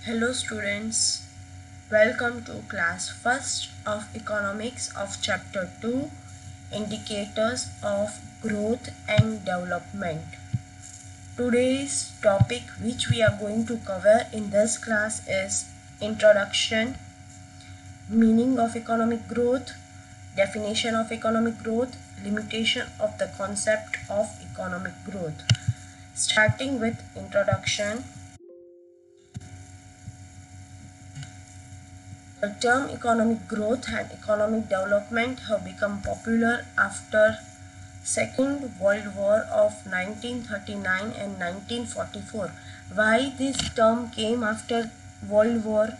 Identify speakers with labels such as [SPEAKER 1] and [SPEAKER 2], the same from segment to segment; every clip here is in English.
[SPEAKER 1] Hello students, welcome to class first of economics of chapter 2, indicators of growth and development. Today's topic which we are going to cover in this class is introduction, meaning of economic growth, definition of economic growth, limitation of the concept of economic growth. Starting with introduction. The term economic growth and economic development have become popular after Second World War of 1939 and 1944. Why this term came after World War?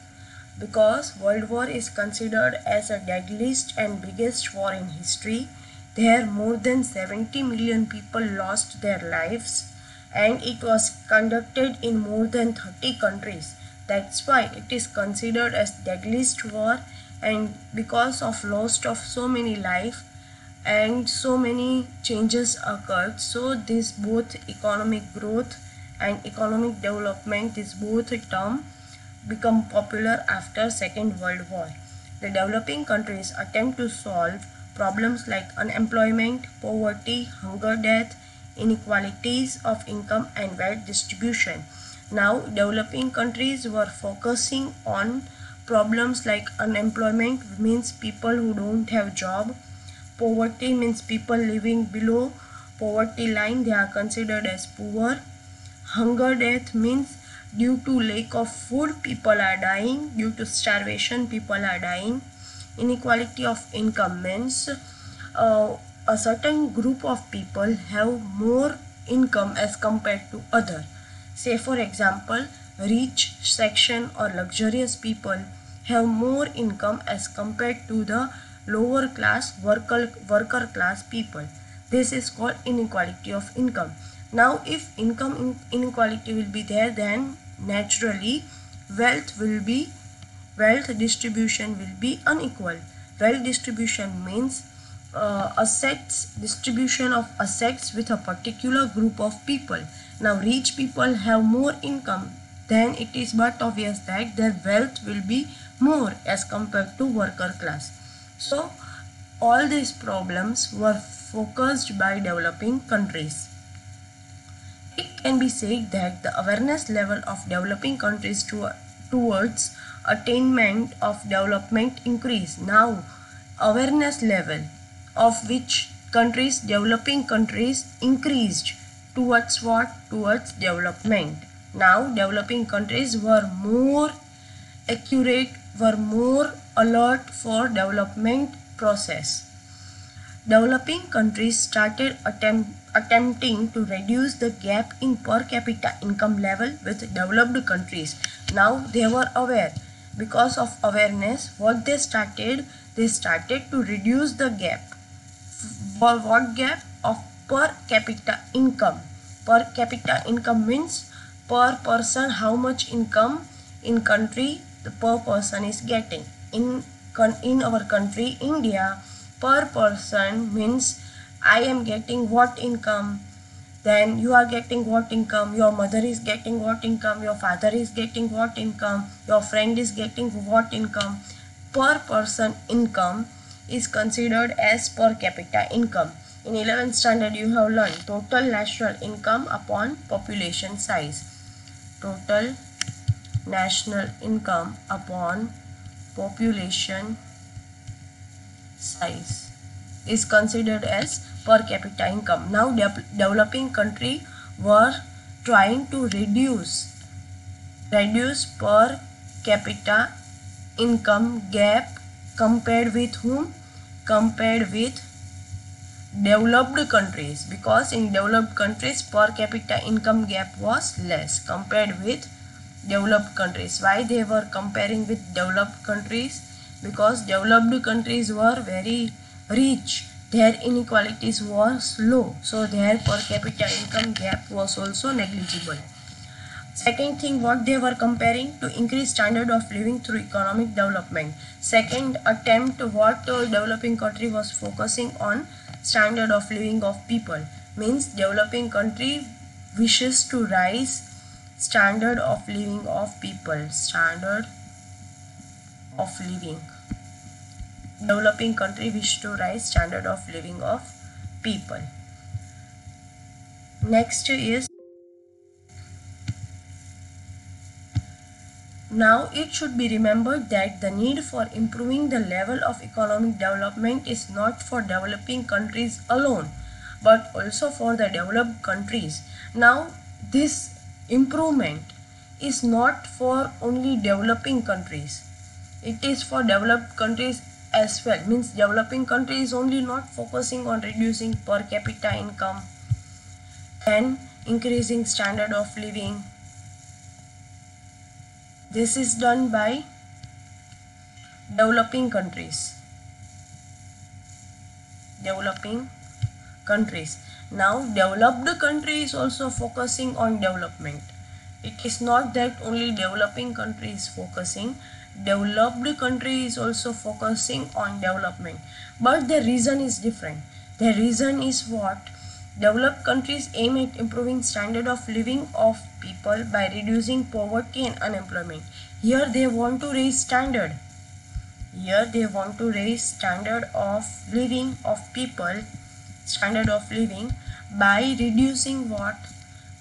[SPEAKER 1] Because World War is considered as the deadliest and biggest war in history. There more than 70 million people lost their lives and it was conducted in more than 30 countries. That's why it is considered as deadliest war, and because of loss of so many life and so many changes occurred, so this both economic growth and economic development, this both term become popular after Second World War. The developing countries attempt to solve problems like unemployment, poverty, hunger, death, inequalities of income and wealth distribution. Now, developing countries were focusing on problems like unemployment means people who don't have job, poverty means people living below poverty line, they are considered as poor. Hunger death means due to lack of food people are dying, due to starvation people are dying. Inequality of income means a certain group of people have more income as compared to other. Say for example, rich section or luxurious people have more income as compared to the lower class worker class people. This is called inequality of income. Now if income inequality will be there, then naturally wealth distribution will be unequal. Wealth distribution means distribution of assets with a particular group of people. Now rich people have more income, then it is but obvious that their wealth will be more as compared to worker class. So all these problems were focused by developing countries. It can be said that the awareness level of developing countries towards attainment of development increased. Now awareness level of which countries, developing countries, increased towards what? Towards development. Now developing countries were more accurate, were more alert for development process. Developing countries started attempting to reduce the gap in per capita income level with developed countries. Now they were aware. Because of awareness, what they started to reduce the gap. For what gap? Of per capita income. Per capita income means per person how much income in country the per person is getting. In our country India, per person means I am getting what income, then you are getting what income, your mother is getting what income, your father is getting what income, your friend is getting what income. Per person income is considered as per capita income. In 11th standard you have learned total national income upon population size. Total national income upon population size is considered as per capita income. Now developing country were trying to reduce per capita income gap compared with whom? Compared with developed countries, because in developed countries per capita income gap was less compared with developed countries. Why they were comparing with developed countries? Because developed countries were very rich, their inequalities was low, so their per capita income gap was also negligible. Second thing, what they were comparing? To increase standard of living through economic development. Second attempt, what developing country was focusing on? Standard of living of people. Means developing country wishes to rise standard of living of people. Standard of living. Developing country wish to rise standard of living of people. Next is, now it should be remembered that the need for improving the level of economic development is not for developing countries alone, but also for the developed countries. Now this improvement is not for only developing countries, it is for developed countries as well. Means developing countries only not focusing on reducing per capita income and increasing standard of living. This is done by developing countries. Developing countries. Now developed country is also focusing on development. It is not that only developing country is focusing, developed country is also focusing on development, but the reason is different. The reason is what? Developed countries aim at improving standard of living of people by reducing poverty and unemployment. Here they want to raise standard. Here they want to raise standard of living of people, standard of living by reducing what?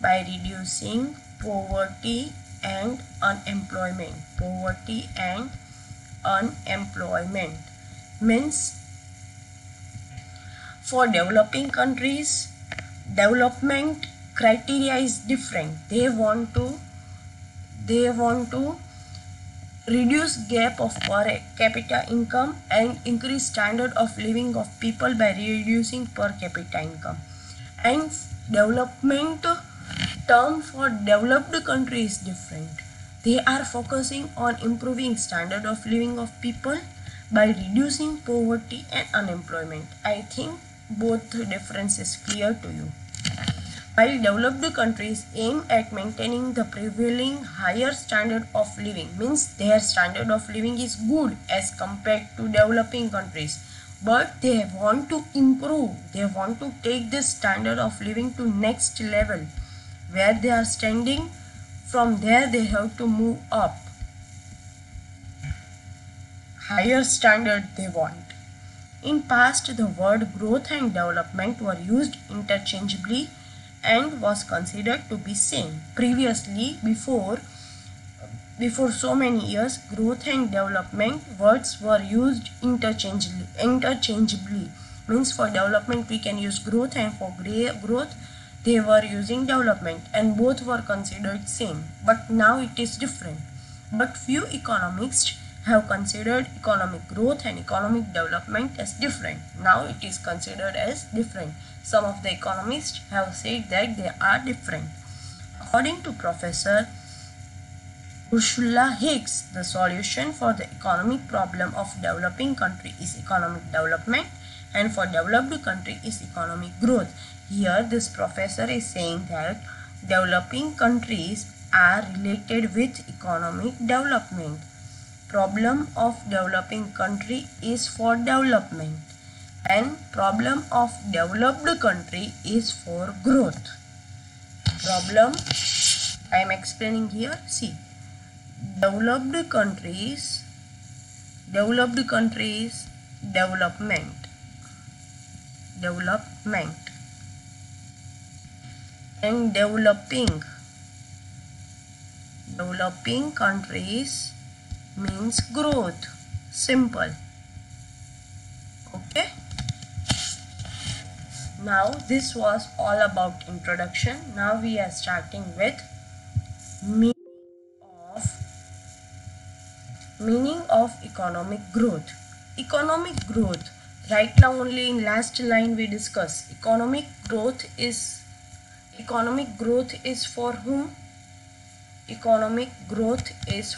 [SPEAKER 1] By reducing poverty and unemployment. Poverty and unemployment means for developing countries, development criteria is different. They want to reduce gap of per capita income and increase standard of living of people by reducing per capita income. And development term for developed country is different. They are focusing on improving standard of living of people by reducing poverty and unemployment. I think both difference is clear to you. While developed countries aim at maintaining the prevailing higher standard of living, means their standard of living is good as compared to developing countries, but they want to improve, they want to take this standard of living to next level. Where they are standing, from there they have to move up. Higher standard they want. In past, the word growth and development were used interchangeably and was considered to be same. Previously, before so many years, growth and development words were used interchangeably. Means for development we can use growth, and for growth they were using development, and both were considered same. But now it is different. But few economists have considered economic growth and economic development as different. Now it is considered as different. Some of the economists have said that they are different. According to Professor Ursula Hicks, the solution for the economic problem of developing country is economic development, and for developed country is economic growth. Here this professor is saying that developing countries are related with economic development. Problem of developing country is for development, and problem of developed country is for growth. Problem I am explaining here. See, developed countries, development, and developing countries means growth. Simple. Okay. Now this was all about introduction. Now we are starting with meaning of economic growth. Economic growth. Right now only in last line we discuss. Economic growth is for whom? Economic growth is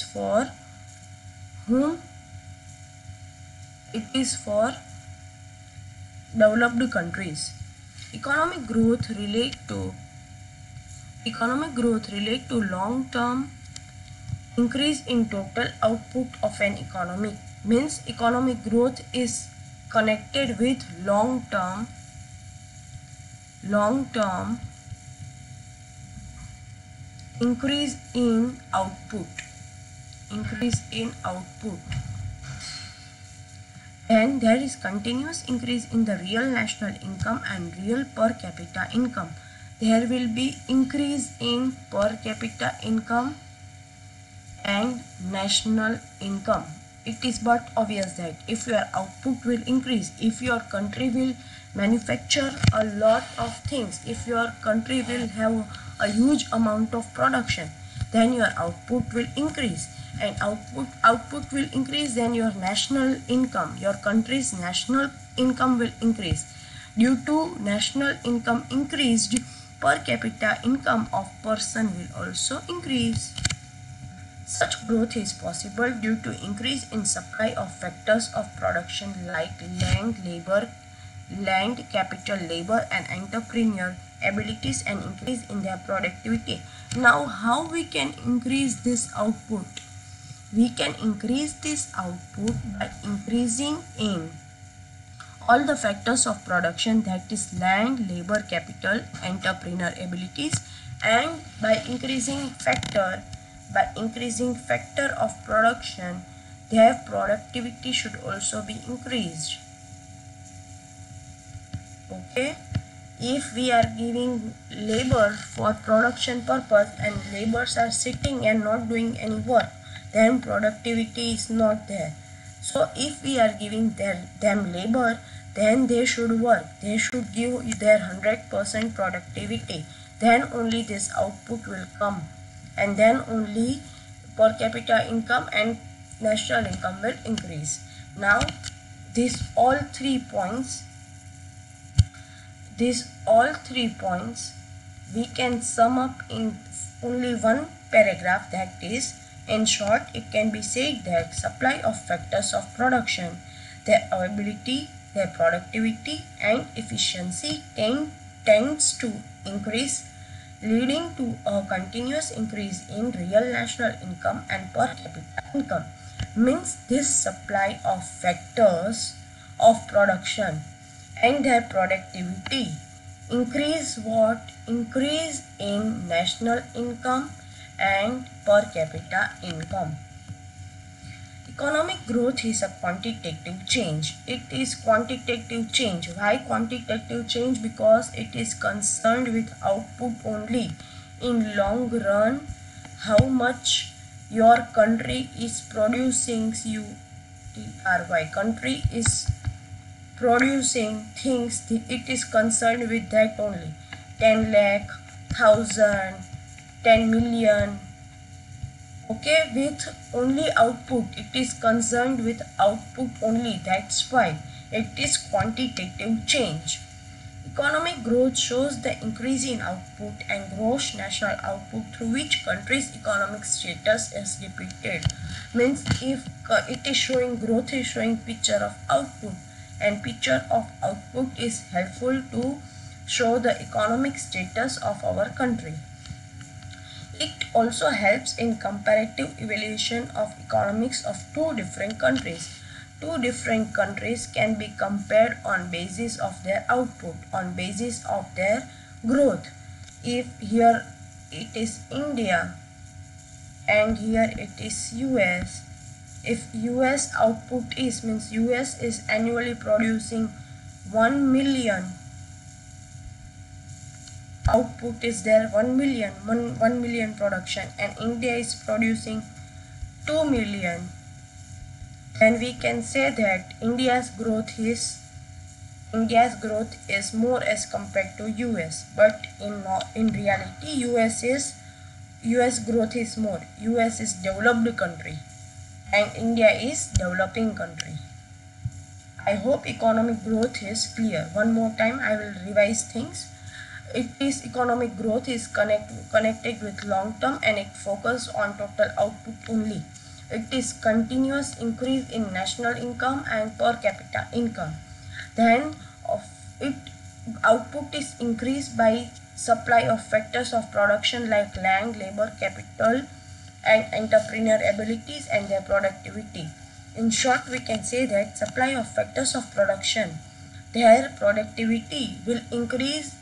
[SPEAKER 1] for whom? It is for developed countries. Economic growth relate to long-term increase in total output of an economy. Means economic growth is connected with long-term increase in output, increase in output. Then there is continuous increase in the real national income and real per capita income. There will be increase in per capita income and national income. It is but obvious that if your output will increase, if your country will manufacture a lot of things, if your country will have a huge amount of production, then your output will increase, and output will increase, then your national income, your country's national income will increase. Due to national income increased, per capita income of person will also increase. Such growth is possible due to increase in supply of factors of production like land, capital, labor and entrepreneur abilities, and increase in their productivity. Now, how we can increase this output? We can increase this output by increasing in all the factors of production, that is land, labor, capital, entrepreneur abilities, and by increasing factor of production, their productivity should also be increased. Okay, if we are giving labor for production purpose and laborers are sitting and not doing any work, then productivity is not there. So if we are giving them labor, then they should work, they should give their 100% productivity, then only this output will come, and then only per capita income and national income will increase. Now these all three points we can sum up in only one paragraph, that is, in short, it can be said that supply of factors of production, their availability, their productivity and efficiency tends to increase, leading to a continuous increase in real national income and per capita income. Means this supply of factors of production and their productivity increase in national income and per capita income. Economic growth is a quantitative change. It is quantitative change. Why quantitative change? Because it is concerned with output only. In long run, how much your country is producing, country is producing things, it is concerned with that only. 10 lakh, 1000, 10 million. Okay, with only output, it is concerned with output only. That's why it is quantitative change. Economic growth shows the increase in output and gross national output through which country's economic status is depicted. Means if it is showing growth, is showing picture of output, and picture of output is helpful to show the economic status of our country. It also helps in comparative evaluation of economics of two different countries. Two different countries can be compared on basis of their output, on basis of their growth. If here it is India and here it is US, if US output is, means US is annually producing 1 million, output is there 1 million production, and India is producing 2 million, then we can say that India's growth is more as compared to US. But in reality, US growth is more. US is developed country and India is developing country. I hope economic growth is clear. One more time I will revise things. It is economic growth is connected with long term and it focuses on total output only. It is continuous increase in national income and per capita income. Then output is increased by supply of factors of production like land, labor, capital and entrepreneur abilities and their productivity. In short, we can say that supply of factors of production, their productivity will increase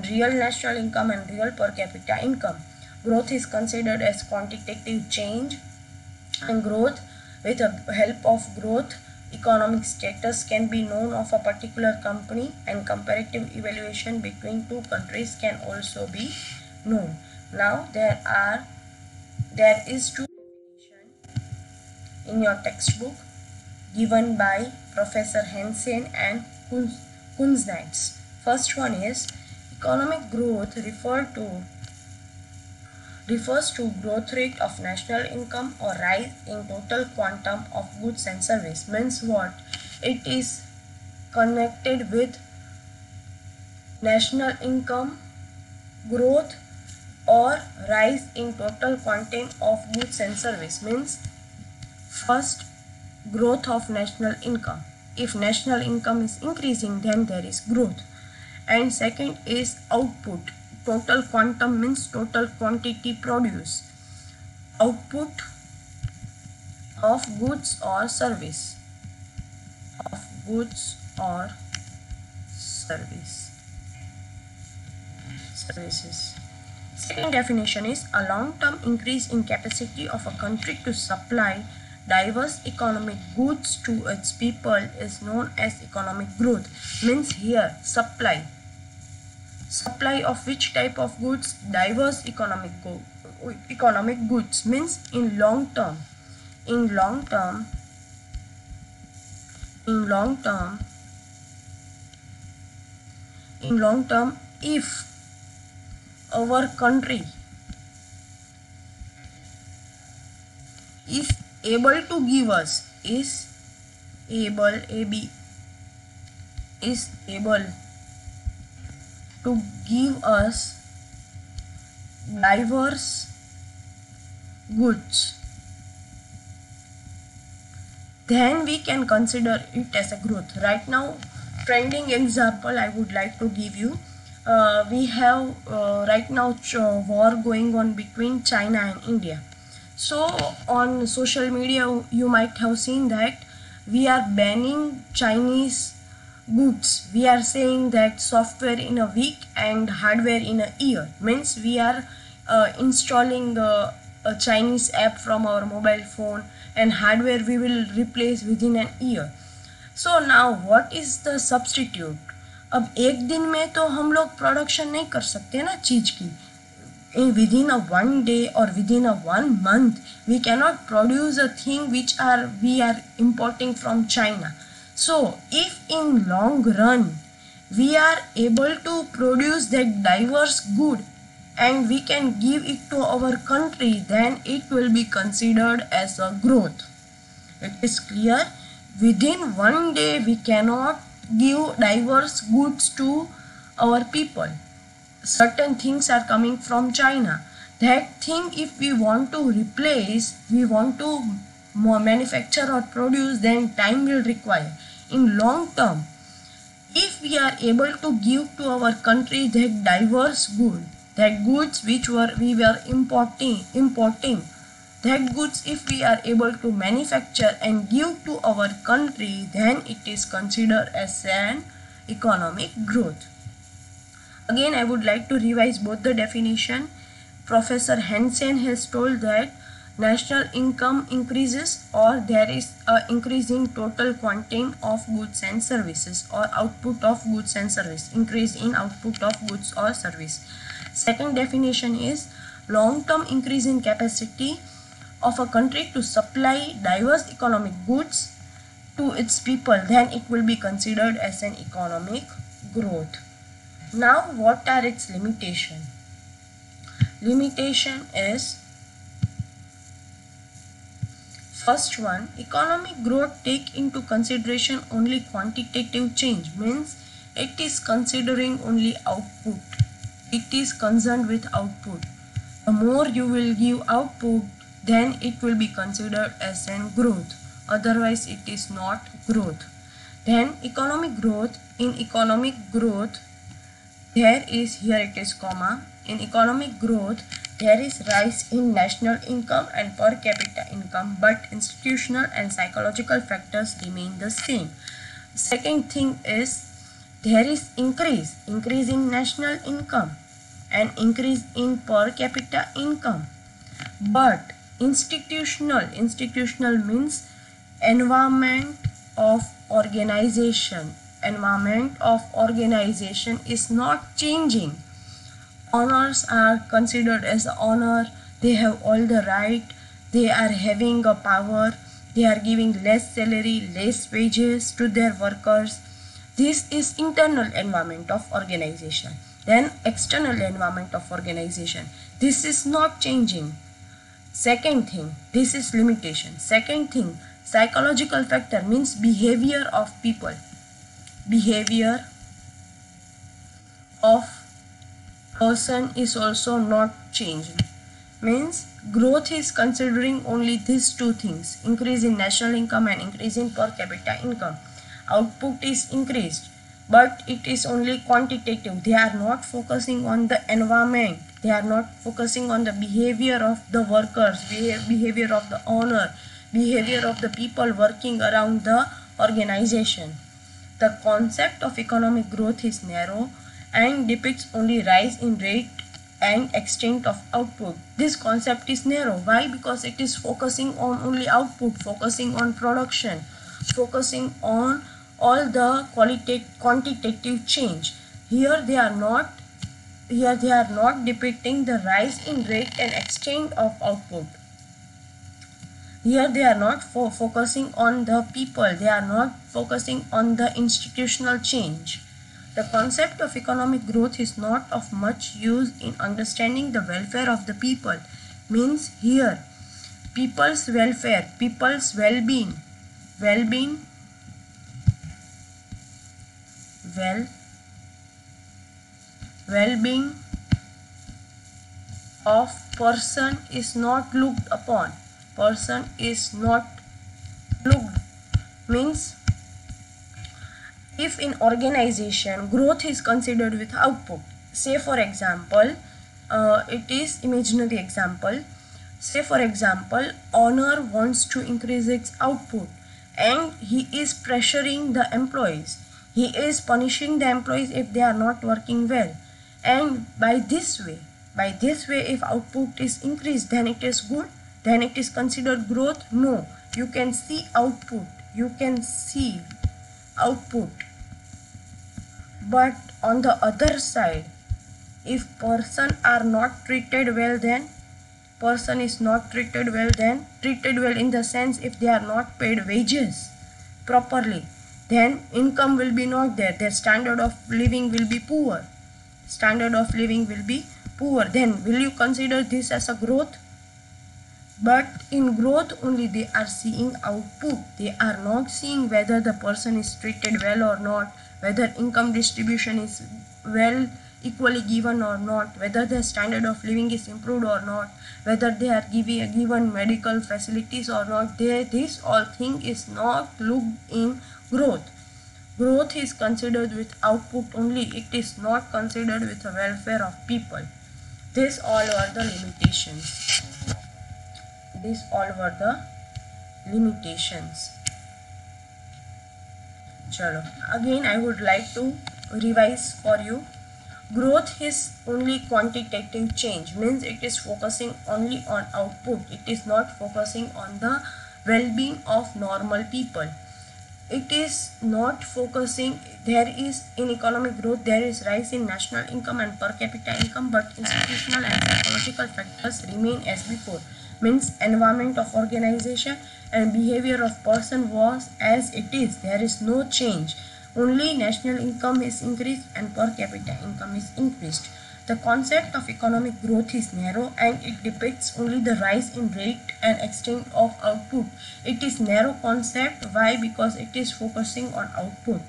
[SPEAKER 1] real national income and real per capita income. Growth is considered as quantitative change, and growth, with the help of growth, economic status can be known of a particular company, and comparative evaluation between two countries can also be known. Now there is two definition in your textbook given by Professor Hansen and Kunznitz. First one is economic growth refers to growth rate of national income or rise in total quantum of goods and service. Means what? It is connected with national income growth or rise in total quantum of goods and service. Means first, growth of national income. If national income is increasing, then there is growth. And second is output. Total quantum means total quantity produced. Output of goods or service. Of goods or services. Second definition is a long-term increase in capacity of a country to supply diverse economic goods to its people is known as economic growth. Means here supply of which type of goods? Diverse economic goods. Means in long term if our country is able to give us to give us diverse goods, then we can consider it as a growth. Right now, trending example I would like to give you. We have right now war going on between China and India. So on social media you might have seen that we are banning Chinese goods. We are saying that software in a week and hardware in a year. Means we are installing a Chinese app from our mobile phone, and hardware we will replace within an year. So now what is the substitute? अब एक दिन में तो हम लोग production नहीं कर सकते ना चीज की. Within a 1 day or within a 1 month we cannot produce a thing which we are importing from China. So if in long run we are able to produce that diverse good and we can give it to our country, then it will be considered as a growth. It is clear? Within 1 day we cannot give diverse goods to our people. Certain things are coming from China. That thing, if we want to replace, we want to manufacture or produce, then time will require. In long term, if we are able to give to our country that diverse good, that goods which we were importing, that goods if we are able to manufacture and give to our country, then it is considered as an economic growth. Again, I would like to revise both the definition. Professor Hansen has told that national income increases or there is an increase in total quantum of goods and services, or output of goods and service, increase in output of goods or service. Second definition is long-term increase in capacity of a country to supply diverse economic goods to its people, then it will be considered as an economic growth. Now, what are its limitations? Limitation is, first one, economic growth take into consideration only quantitative change. Means it is considering only output. It is concerned with output. The more you will give output, then it will be considered as an growth. Otherwise, it is not growth. Then economic growth. In economic growth, there is, here it is comma, in economic growth there is rise in national income and per capita income, but institutional and psychological factors remain the same. Second thing is there is increase in national income and increase in per capita income. But institutional means environment of organization. Environment of organization is not changing. Honors are considered as honor. They have all the right. They are having a power. They are giving less salary, less wages to their workers. This is internal environment of organization. Then external environment of organization. This is not changing. Second thing, this is limitation. Second thing, psychological factor means behavior of people. Behavior of person is also not changing. Means growth is considering only these two things, increase in national income and increase in per capita income. Output is increased, but it is only quantitative. They are not focusing on the environment. They are not focusing on the behavior of the workers, behavior of the owner, behavior of the people working around the organization. The concept of economic growth is narrow and depicts only rise in rate and extent of output. This concept is narrow. Why? Because it is focusing on only output, focusing on production, focusing on all the quantitative change. Here they are not depicting the rise in rate and extent of output. Here they are not focusing on the people. They are not focusing on the institutional change. The concept of economic growth is not of much use in understanding the welfare of the people. Means here, people's welfare, people's well-being of person is not looked upon. Person is not looked. Means if in organization growth is considered with output, say for example, it is imaginary example. Say for example, owner wants to increase its output and he is pressuring the employees. He is punishing the employees if they are not working well. And by this way, if output is increased, then it is good. Then it is considered growth. No, you can see output. But on the other side, if person are not treated well, then treated well in the sense if they are not paid wages properly, then income will be not there. Their standard of living will be poor. Then will you consider this as a growth? But in growth only they are seeing output. They are not seeing whether the person is treated well or not, whether income distribution is well equally given or not, whether the standard of living is improved or not, whether they are given medical facilities or not. This all thing is not looked in growth. Growth is considered with output only. It is not considered with the welfare of people. These all were the limitations. Chalo. Again I would like to revise for you. Growth is only quantitative change, means it is focusing only on output. It is not focusing on the well-being of normal people. It is not focusing. There is in economic growth, there is rise in national income and per capita income, but institutional and psychological factors remain as before. Means environment of organization and behavior of person was as it is. There is no change. Only national income is increased and per capita income is increased. The concept of economic growth is narrow and it depicts only the rise in rate and extent of output. It is narrow concept. Why? Because it is focusing on output.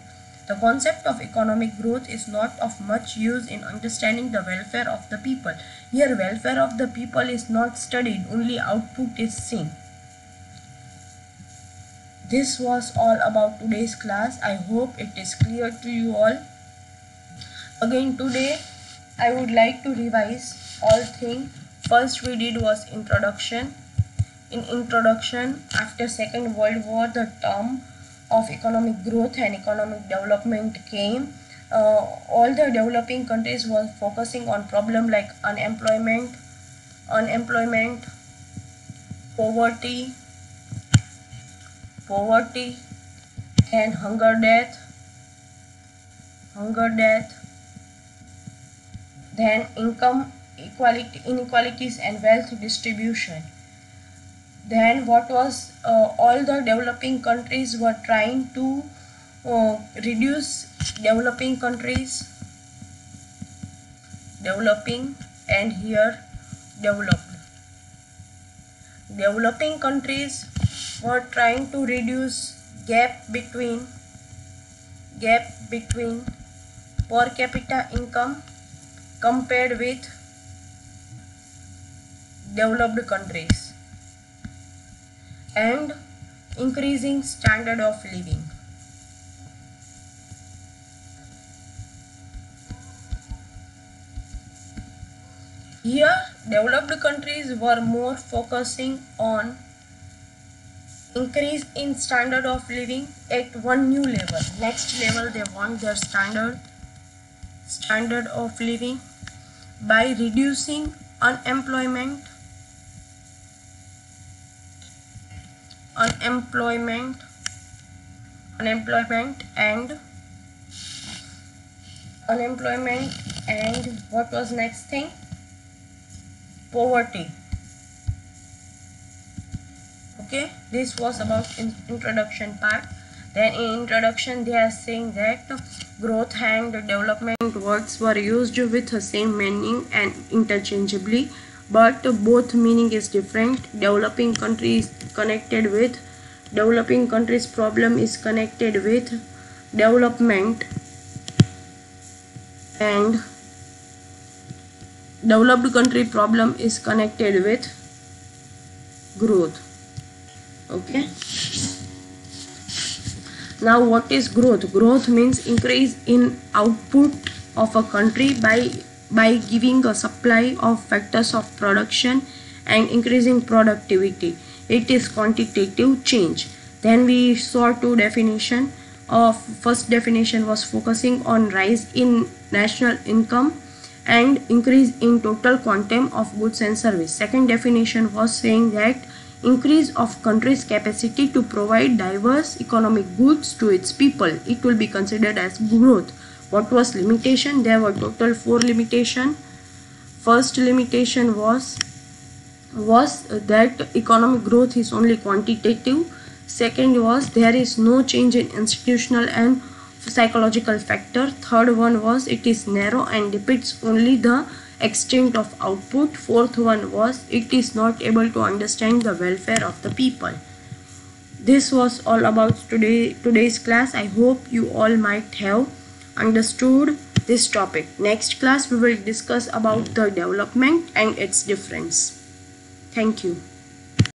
[SPEAKER 1] The concept of economic growth is not of much use in understanding the welfare of the people. Here welfare of the people is not studied, only output is seen. This was all about today's class. I hope it is clear to you all. Again today I would like to revise all things. First we did was introduction. In introduction, after Second World War, the term of economic growth and economic development came. all the developing countries were focusing on problem like unemployment, poverty, and hunger death, then income inequalities and wealth distribution. Then what was all the developing countries were trying to reduce developing and here developed. Developing countries were trying to reduce gap between per capita income compared with developed countries and increasing standard of living. Here, developed countries were more focusing on increase in standard of living at one new level. Next level, they want their standard of living by reducing unemployment and what was next thing? Poverty. Okay, this was about introduction part. Then in introduction they are saying that growth and development words were used with the same meaning and interchangeably, but both meaning is different. Developing countries problem is connected with development, and developed country problem is connected with growth. Okay, now what is growth? Growth means increase in output of a country by giving a supply of factors of production and increasing productivity. It is quantitative change. Then we saw two definition of first definition was focusing on rise in national income and increase in total quantum of goods and service. Second definition was saying that increase of country's capacity to provide diverse economic goods to its people. It will be considered as growth. What was limitation? There were total 4 limitation. First limitation was that economic growth is only quantitative. Second was there is no change in institutional and psychological factor. Third one was it is narrow and depicts only the extent of output. Fourth one was it is not able to understand the welfare of the people. This was all about today's class. I hope you all might have understood this topic. Next class we will discuss about the development and its difference. Thank you.